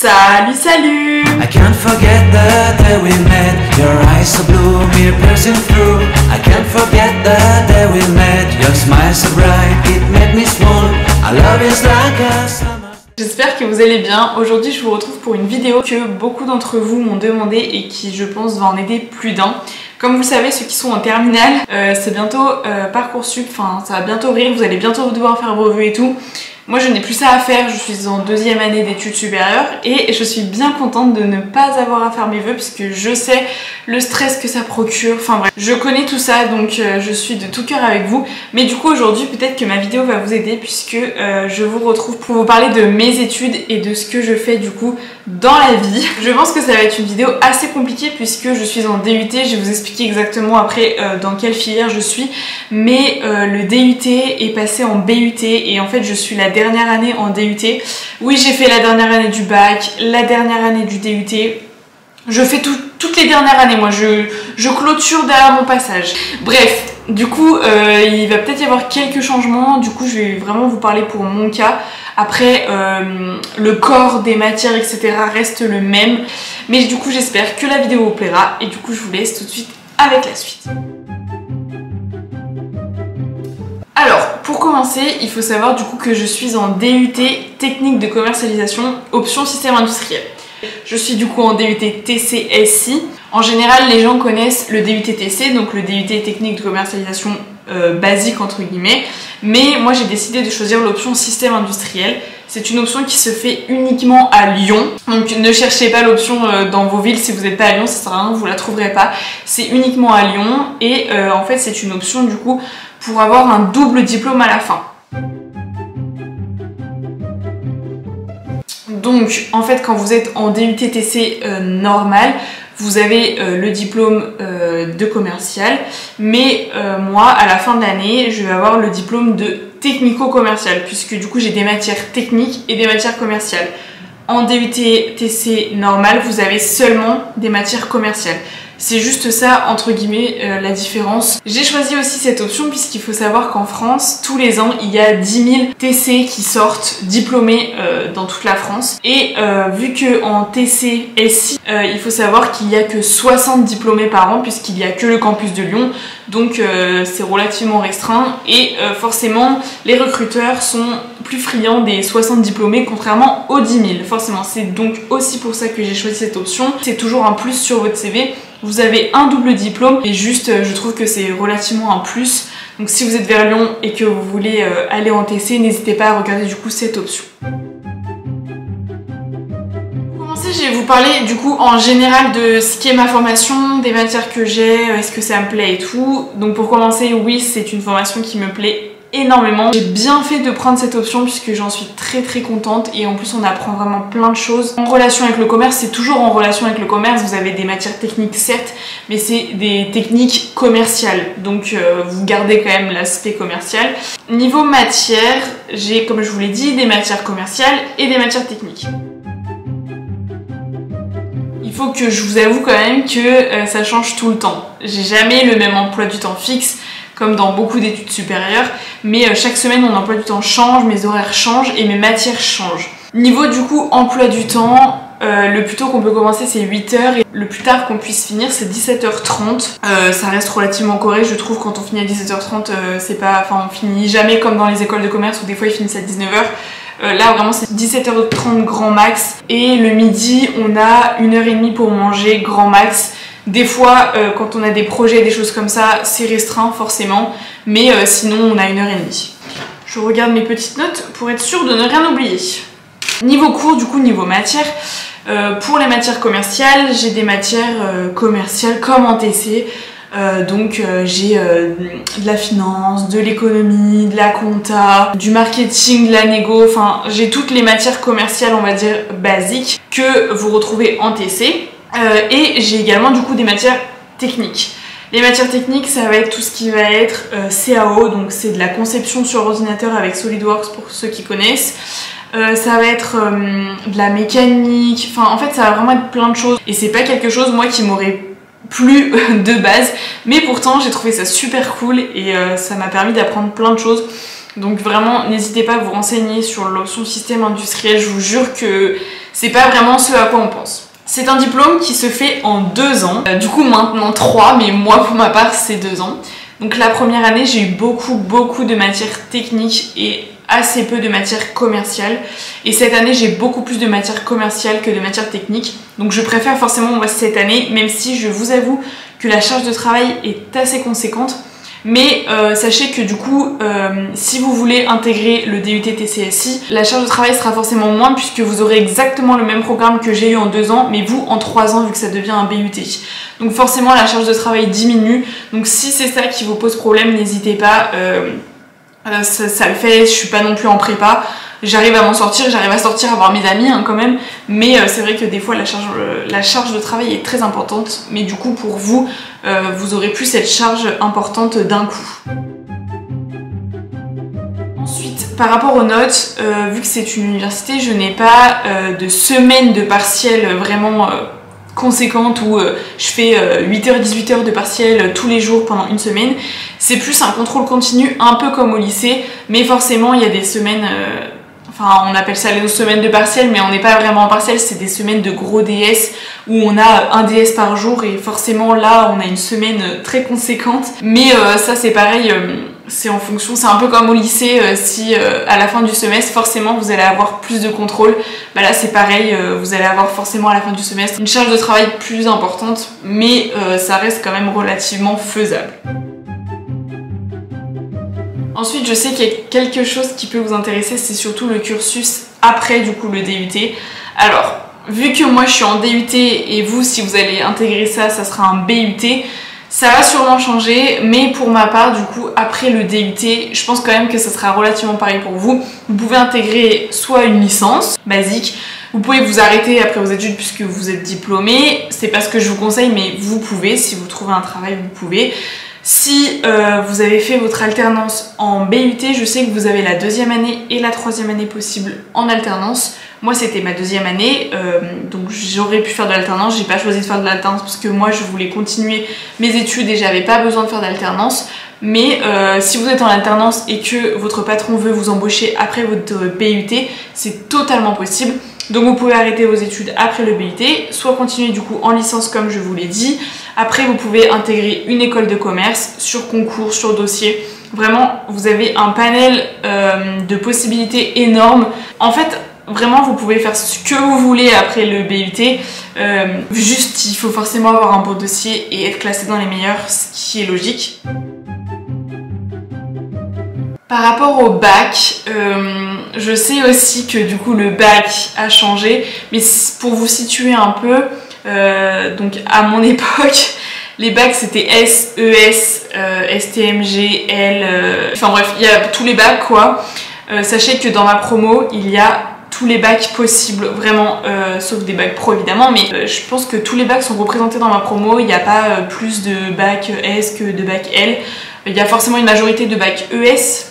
Salut! I can't forget the day we met. Your eyes so blue, me piercing through. I can't forget the day we met. Your smile so bright, it made me swoon. Our love is like a summer. J'espère que vous allez bien. Aujourd'hui je vous retrouve pour une vidéo que beaucoup d'entre vous m'ont demandé et qui je pense va en aider plus d'un. Comme vous le savez, ceux qui sont en terminale, c'est bientôt Parcoursup, enfin ça va bientôt ouvrir, vous allez bientôt devoir faire vos vœux et tout. Moi je n'ai plus ça à faire, je suis en deuxième année d'études supérieures et je suis bien contente de ne pas avoir à faire mes vœux puisque je sais le stress que ça procure, enfin bref, je connais tout ça donc je suis de tout cœur avec vous. Mais du coup aujourd'hui peut-être que ma vidéo va vous aider puisque je vous retrouve pour vous parler de mes études et de ce que je fais du coup dans la vie. Je pense que ça va être une vidéo assez compliquée puisque je suis en DUT, je vais vous expliquer exactement après dans quelle filière je suis, mais le DUT est passé en BUT et en fait je suis la dernière année en DUT. Oui, j'ai fait la dernière année du bac, la dernière année du DUT. Je fais toutes les dernières années, moi je clôture derrière mon passage. Bref, du coup il va peut-être y avoir quelques changements, du coup je vais vraiment vous parler pour mon cas. Après le corps des matières etc reste le même, mais du coup j'espère que la vidéo vous plaira et du coup je vous laisse tout de suite avec la suite. Alors, pour commencer, il faut savoir du coup que je suis en DUT technique de commercialisation, option système industriel. Je suis du coup en DUT TC-SI. En général, les gens connaissent le DUT TC, donc le DUT technique de commercialisation basique entre guillemets. Mais moi j'ai décidé de choisir l'option système industriel. C'est une option qui se fait uniquement à Lyon. Donc ne cherchez pas l'option dans vos villes si vous n'êtes pas à Lyon, ça sert à rien, vous la trouverez pas. C'est uniquement à Lyon et en fait c'est une option du coup pour avoir un double diplôme à la fin. Donc en fait quand vous êtes en DUT TC normal, vous avez le diplôme de commercial, mais moi à la fin de l'année je vais avoir le diplôme de technico-commercial puisque du coup j'ai des matières techniques et des matières commerciales. En DUT TC normal vous avez seulement des matières commerciales. C'est juste ça, entre guillemets, la différence. J'ai choisi aussi cette option puisqu'il faut savoir qu'en France, tous les ans, il y a 10 000 TC qui sortent diplômés dans toute la France. Et vu qu'en TC SI, il faut savoir qu'il n'y a que 60 diplômés par an puisqu'il n'y a que le campus de Lyon. Donc c'est relativement restreint et forcément, les recruteurs sont plus friands des 60 diplômés contrairement aux 10 000. Forcément, c'est donc aussi pour ça que j'ai choisi cette option. C'est toujours un plus sur votre CV. Vous avez un double diplôme et juste je trouve que c'est relativement un plus. Donc si vous êtes vers Lyon et que vous voulez aller en TC, n'hésitez pas à regarder du coup cette option. Pour commencer, je vais vous parler du coup en général de ce qui est ma formation, des matières que j'ai, est-ce que ça me plaît et tout. Donc pour commencer, oui, c'est une formation qui me plaît énormément. J'ai bien fait de prendre cette option puisque j'en suis très contente et en plus on apprend vraiment plein de choses. En relation avec le commerce, c'est toujours en relation avec le commerce, vous avez des matières techniques certes, mais c'est des techniques commerciales, donc vous gardez quand même l'aspect commercial. Niveau matière, j'ai comme je vous l'ai dit des matières commerciales et des matières techniques. Il faut que je vous avoue quand même que ça change tout le temps. J'ai jamais le même emploi du temps fixe comme dans beaucoup d'études supérieures, mais chaque semaine mon emploi du temps change, mes horaires changent et mes matières changent. Niveau du coup emploi du temps, le plus tôt qu'on peut commencer c'est 8h et le plus tard qu'on puisse finir c'est 17h30. Ça reste relativement correct je trouve, quand on finit à 17h30 c'est pas, enfin on finit jamais comme dans les écoles de commerce où des fois ils finissent à 19h. Là vraiment c'est 17h30 grand max et le midi on a 1h30 pour manger grand max. Des fois, quand on a des projets, des choses comme ça, c'est restreint forcément, mais sinon on a 1h30. Je regarde mes petites notes pour être sûre de ne rien oublier. Niveau cours, du coup niveau matière, pour les matières commerciales, j'ai des matières commerciales comme en TC. Donc j'ai de la finance, de l'économie, de la compta, du marketing, de la négo, enfin j'ai toutes les matières commerciales on va dire basiques que vous retrouvez en TC. Et j'ai également du coup des matières techniques. Les matières techniques ça va être tout ce qui va être CAO, donc c'est de la conception sur ordinateur avec SolidWorks pour ceux qui connaissent. Ça va être de la mécanique, enfin en fait ça va vraiment être plein de choses. Et c'est pas quelque chose moi qui m'aurait plu de base, mais pourtant j'ai trouvé ça super cool et ça m'a permis d'apprendre plein de choses. Donc vraiment n'hésitez pas à vous renseigner sur l'option système industriel, je vous jure que c'est pas vraiment ce à quoi on pense. C'est un diplôme qui se fait en 2 ans, du coup maintenant 3, mais moi pour ma part c'est 2 ans. Donc la première année j'ai eu beaucoup de matières techniques et assez peu de matières commerciales. Et cette année j'ai beaucoup plus de matières commerciales que de matières techniques. Donc je préfère forcément moi cette année, même si je vous avoue que la charge de travail est assez conséquente. Mais sachez que du coup, si vous voulez intégrer le DUT TCSI, la charge de travail sera forcément moins puisque vous aurez exactement le même programme que j'ai eu en 2 ans, mais vous en 3 ans vu que ça devient un BUT. Donc forcément la charge de travail diminue. Donc si c'est ça qui vous pose problème, n'hésitez pas, ça le fait, je suis pas non plus en prépa. J'arrive à m'en sortir, j'arrive à sortir, à voir mes amis hein, quand même, mais c'est vrai que des fois la charge de travail est très importante, mais du coup pour vous, vous aurez plus cette charge importante d'un coup. Ensuite, par rapport aux notes, vu que c'est une université, je n'ai pas de semaine de partiel vraiment conséquente où je fais 8h-18h de partiel tous les jours pendant une semaine. C'est plus un contrôle continu, un peu comme au lycée, mais forcément il y a des semaines... Enfin, on appelle ça les semaines de partiel, mais on n'est pas vraiment en partiel, c'est des semaines de gros DS où on a un DS par jour et forcément là, on a une semaine très conséquente. Mais ça, c'est pareil, c'est en fonction, c'est un peu comme au lycée, si à la fin du semestre, forcément, vous allez avoir plus de contrôle. Bah là, c'est pareil, vous allez avoir forcément à la fin du semestre une charge de travail plus importante, mais ça reste quand même relativement faisable. Ensuite, je sais qu'il y a quelque chose qui peut vous intéresser, c'est surtout le cursus après du coup le DUT. Alors, vu que moi je suis en DUT et vous, si vous allez intégrer ça, ça sera un BUT, ça va sûrement changer, mais pour ma part, du coup, après le DUT, je pense quand même que ça sera relativement pareil pour vous. Vous pouvez intégrer soit une licence basique, vous pouvez vous arrêter après vos études puisque vous êtes diplômé, c'est pas ce que je vous conseille, mais vous pouvez, si vous trouvez un travail, vous pouvez. Si vous avez fait votre alternance en BUT, je sais que vous avez la 2e année et la 3e année possible en alternance. Moi c'était ma 2e année, donc j'aurais pu faire de l'alternance, j'ai pas choisi de faire de l'alternance parce que moi je voulais continuer mes études et j'avais pas besoin de faire d'alternance. Mais si vous êtes en alternance et que votre patron veut vous embaucher après votre BUT, c'est totalement possible. Donc vous pouvez arrêter vos études après le BUT, soit continuer du coup en licence comme je vous l'ai dit. Après vous pouvez intégrer une école de commerce sur concours, sur dossier. Vraiment vous avez un panel de possibilités énormes. En fait vraiment vous pouvez faire ce que vous voulez après le BUT. Juste il faut forcément avoir un bon dossier et être classé dans les meilleurs, ce qui est logique. Par rapport au bac, je sais aussi que du coup le bac a changé, mais pour vous situer un peu, donc à mon époque, les bacs c'était S, ES, STMG, L, enfin bref, il y a tous les bacs quoi. Sachez que dans ma promo, il y a tous les bacs possibles, vraiment, sauf des bacs pro évidemment, mais je pense que tous les bacs sont représentés dans ma promo, il n'y a pas plus de bac S que de bac L. Il y a forcément une majorité de bac ES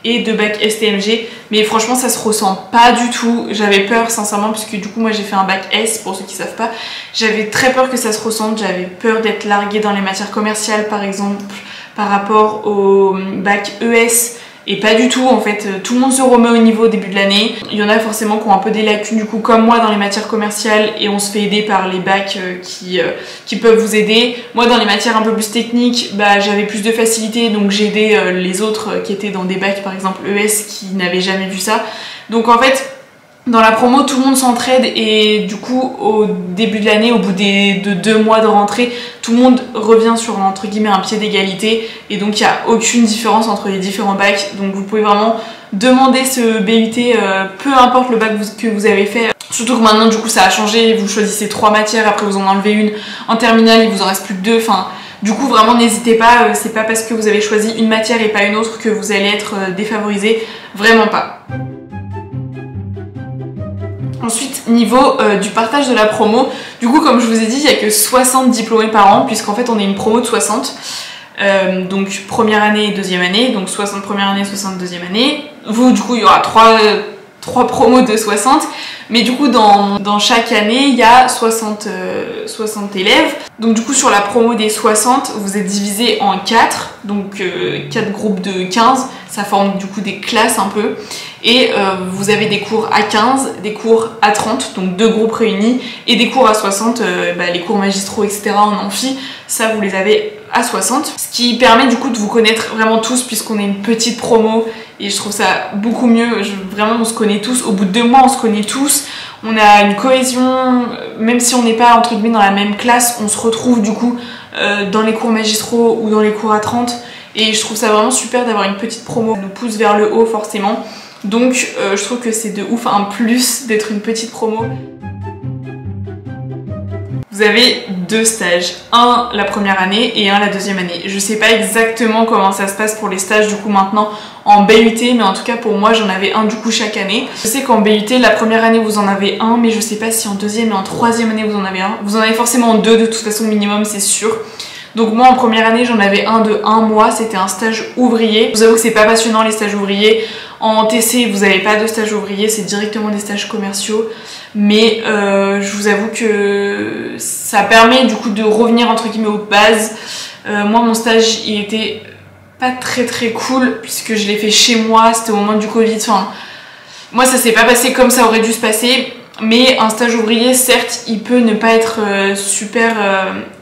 et de bac STMG, mais franchement ça se ressent pas du tout. J'avais peur sincèrement puisque du coup moi j'ai fait un bac S pour ceux qui savent pas. J'avais très peur que ça se ressente, j'avais peur d'être larguée dans les matières commerciales par exemple par rapport au bac ES. Et pas du tout en fait, tout le monde se remet au niveau au début de l'année. Il y en a forcément qui ont un peu des lacunes du coup comme moi dans les matières commerciales et on se fait aider par les bacs qui peuvent vous aider. Moi dans les matières un peu plus techniques, bah, j'avais plus de facilité donc j'ai aidé les autres qui étaient dans des bacs par exemple ES qui n'avaient jamais vu ça. Donc en fait dans la promo tout le monde s'entraide et du coup au début de l'année, au bout de 2 mois de rentrée, tout le monde revient sur entre guillemets un pied d'égalité et donc il n'y a aucune différence entre les différents bacs. Donc vous pouvez vraiment demander ce BUT peu importe le bac que vous avez fait. Surtout que maintenant du coup ça a changé, vous choisissez 3 matières, après vous en enlevez une en terminale, il vous en reste plus que 2, enfin du coup vraiment n'hésitez pas, c'est pas parce que vous avez choisi une matière et pas une autre que vous allez être défavorisé, vraiment pas. Ensuite, niveau du partage de la promo, du coup comme je vous ai dit, il n'y a que 60 diplômés par an, puisqu'en fait on est une promo de 60. Donc première année et deuxième année, donc 60 première année, 60 deuxième année. Vous du coup il y aura 3 promos de 60, mais du coup dans chaque année il y a 60 élèves. Donc du coup sur la promo des 60, vous êtes divisé en 4, donc 4 groupes de 15, ça forme du coup des classes un peu, et vous avez des cours à 15, des cours à 30, donc 2 groupes réunis, et des cours à 60, les cours magistraux etc. en amphi, ça vous les avez à 60, ce qui permet du coup de vous connaître vraiment tous puisqu'on est une petite promo et je trouve ça beaucoup mieux. Vraiment on se connaît tous, au bout de 2 mois on se connaît tous, on a une cohésion, même si on n'est pas entre guillemets dans la même classe, on se retrouve du coup dans les cours magistraux ou dans les cours à 30 et je trouve ça vraiment super d'avoir une petite promo, ça nous pousse vers le haut forcément, donc je trouve que c'est de ouf un plus d'être une petite promo. Vous avez 2 stages, un la première année et un la deuxième année. Je sais pas exactement comment ça se passe pour les stages du coup maintenant en BUT, mais en tout cas pour moi j'en avais un du coup chaque année. Je sais qu'en BUT la première année vous en avez un, mais je sais pas si en deuxième et en troisième année vous en avez un. Vous en avez forcément 2 de toute façon minimum, c'est sûr. Donc moi en première année j'en avais un de 1 mois, c'était un stage ouvrier. Je vous avoue que c'est pas passionnant les stages ouvriers. En TC vous n'avez pas de stage ouvrier, c'est directement des stages commerciaux. Mais je vous avoue que ça permet du coup de revenir entre guillemets aux bases. Moi mon stage il était pas très cool puisque je l'ai fait chez moi, c'était au moment du Covid. Enfin, moi ça s'est pas passé comme ça aurait dû se passer. Mais un stage ouvrier, certes, il peut ne pas être super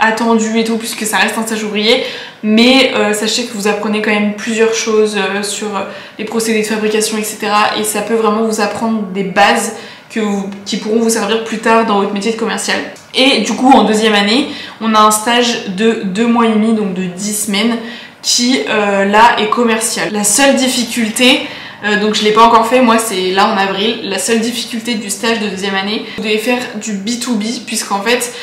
attendu et tout, puisque ça reste un stage ouvrier, mais sachez que vous apprenez quand même plusieurs choses sur les procédés de fabrication, etc. Et ça peut vraiment vous apprendre des bases qui pourront vous servir plus tard dans votre métier de commercial. Et du coup, en deuxième année, on a un stage de 2 mois et demi, donc de 10 semaines, qui là est commercial. La seule difficulté... donc je l'ai pas encore fait, moi c'est là en avril. La seule difficulté du stage de deuxième année, vous devez faire du B2B, puisqu'en fait,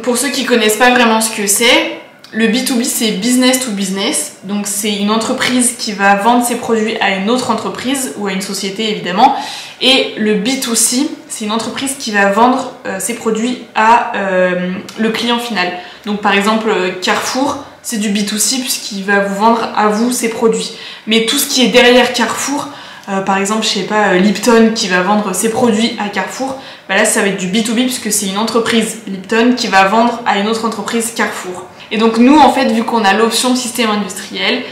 pour ceux qui connaissent pas vraiment ce que c'est, le B2B c'est business to business, donc c'est une entreprise qui va vendre ses produits à une autre entreprise, ou à une société évidemment, et le B2C c'est une entreprise qui va vendre ses produits à le client final. Donc par exemple Carrefour, c'est du B2C puisqu'il va vous vendre à vous ses produits. Mais tout ce qui est derrière Carrefour, par exemple, je sais pas, Lipton qui va vendre ses produits à Carrefour, bah là ça va être du B2B puisque c'est une entreprise Lipton qui va vendre à une autre entreprise Carrefour. Et donc nous en fait, vu qu'on a l'option système industriel,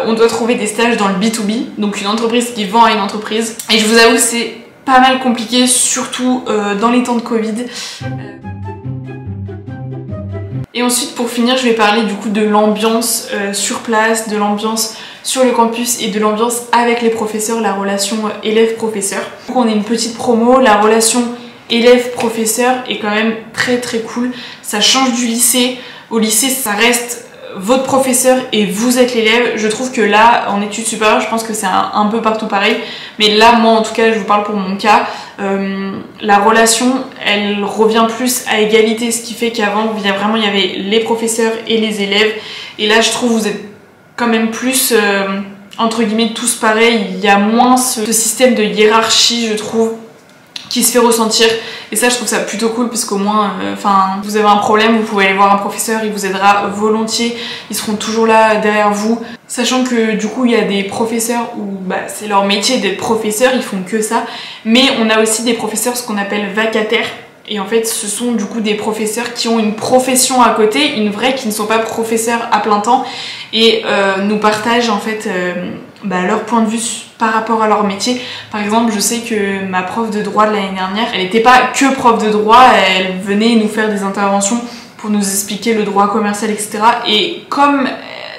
on doit trouver des stages dans le B2B, donc une entreprise qui vend à une entreprise. Et je vous avoue que c'est pas mal compliqué, surtout dans les temps de Covid. Et ensuite, pour finir, je vais parler du coup de l'ambiance sur place, de l'ambiance sur le campus et de l'ambiance avec les professeurs, la relation élève-professeur. Donc on est une petite promo, la relation élève-professeur est quand même très cool. Ça change du lycée. Au lycée, ça reste votre professeur et vous êtes l'élève. Je trouve que là, en études supérieures, je pense que c'est un peu partout pareil. Mais là, moi en tout cas, je vous parle pour mon cas, la relation, elle revient plus à égalité, ce qui fait qu'avant, il y avait les professeurs et les élèves. Et là, je trouve que vous êtes quand même plus, entre guillemets, tous pareils. Il y a moins ce système de hiérarchie, je trouve, qui se fait ressentir. Et ça, je trouve ça plutôt cool, puisqu'au moins, vous avez un problème, vous pouvez aller voir un professeur, il vous aidera volontiers, ils seront toujours là derrière vous. Sachant que du coup, il y a des professeurs où c'est leur métier d'être professeur, ils font que ça. Mais on a aussi des professeurs, ce qu'on appelle vacataires. Et en fait, ce sont du coup des professeurs qui ont une profession à côté, une vraie, qui ne sont pas professeurs à plein temps, et nous partagent en fait leur point de vue par rapport à leur métier. Par exemple, je sais que ma prof de droit de l'année dernière, elle n'était pas que prof de droit, elle venait nous faire des interventions pour nous expliquer le droit commercial, etc. Et comme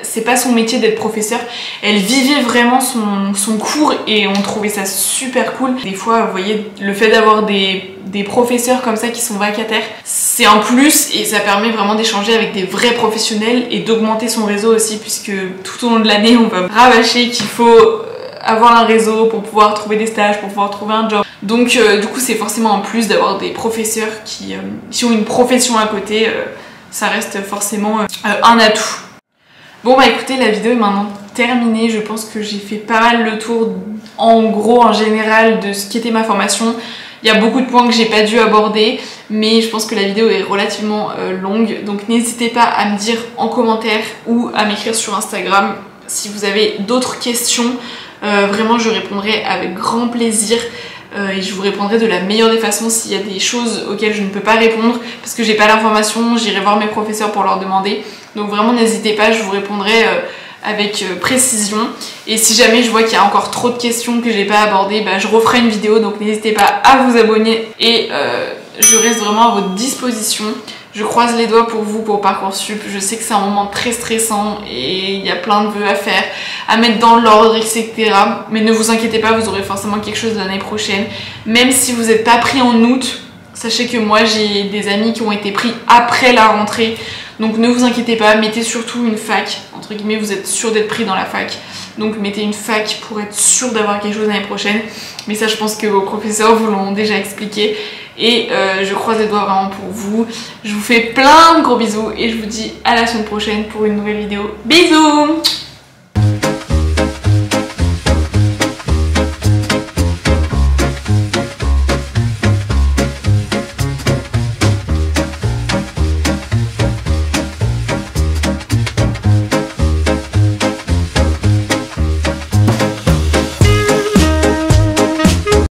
c'est pas son métier d'être professeur, elle vivait vraiment son cours et on trouvait ça super cool. Des fois, vous voyez, le fait d'avoir des professeurs comme ça qui sont vacataires, c'est un plus et ça permet vraiment d'échanger avec des vrais professionnels et d'augmenter son réseau aussi, puisque tout au long de l'année, on va rabâcher qu'il faut avoir un réseau pour pouvoir trouver des stages, pour pouvoir trouver un job. Donc du coup, c'est forcément un plus d'avoir des professeurs qui ont une profession à côté. Ça reste forcément un atout. Bon écoutez, la vidéo est maintenant terminée. Je pense que j'ai fait pas mal le tour en gros, en général, de ce qu'était ma formation. Il y a beaucoup de points que j'ai pas dû aborder, mais je pense que la vidéo est relativement longue. Donc n'hésitez pas à me dire en commentaire ou à m'écrire sur Instagram si vous avez d'autres questions. Vraiment je répondrai avec grand plaisir. Et je vous répondrai de la meilleure des façons s'il y a des choses auxquelles je ne peux pas répondre parce que j'ai pas l'information, j'irai voir mes professeurs pour leur demander. Donc vraiment n'hésitez pas, je vous répondrai avec précision. Et si jamais je vois qu'il y a encore trop de questions que j'ai pas abordées, bah, je referai une vidéo, donc n'hésitez pas à vous abonner et je reste vraiment à votre disposition. Je croise les doigts pour vous pour Parcoursup. Je sais que c'est un moment très stressant et il y a plein de vœux à faire, à mettre dans l'ordre, etc. Mais ne vous inquiétez pas, vous aurez forcément quelque chose l'année prochaine. Même si vous n'êtes pas pris en août, sachez que moi j'ai des amis qui ont été pris après la rentrée. Donc ne vous inquiétez pas, mettez surtout une fac. Entre guillemets, vous êtes sûr d'être pris dans la fac. Donc mettez une fac pour être sûr d'avoir quelque chose l'année prochaine. Mais ça, je pense que vos professeurs vous l'ont déjà expliqué. Et je croise les doigts vraiment pour vous. Je vous fais plein de gros bisous et je vous dis à la semaine prochaine pour une nouvelle vidéo. Bisous!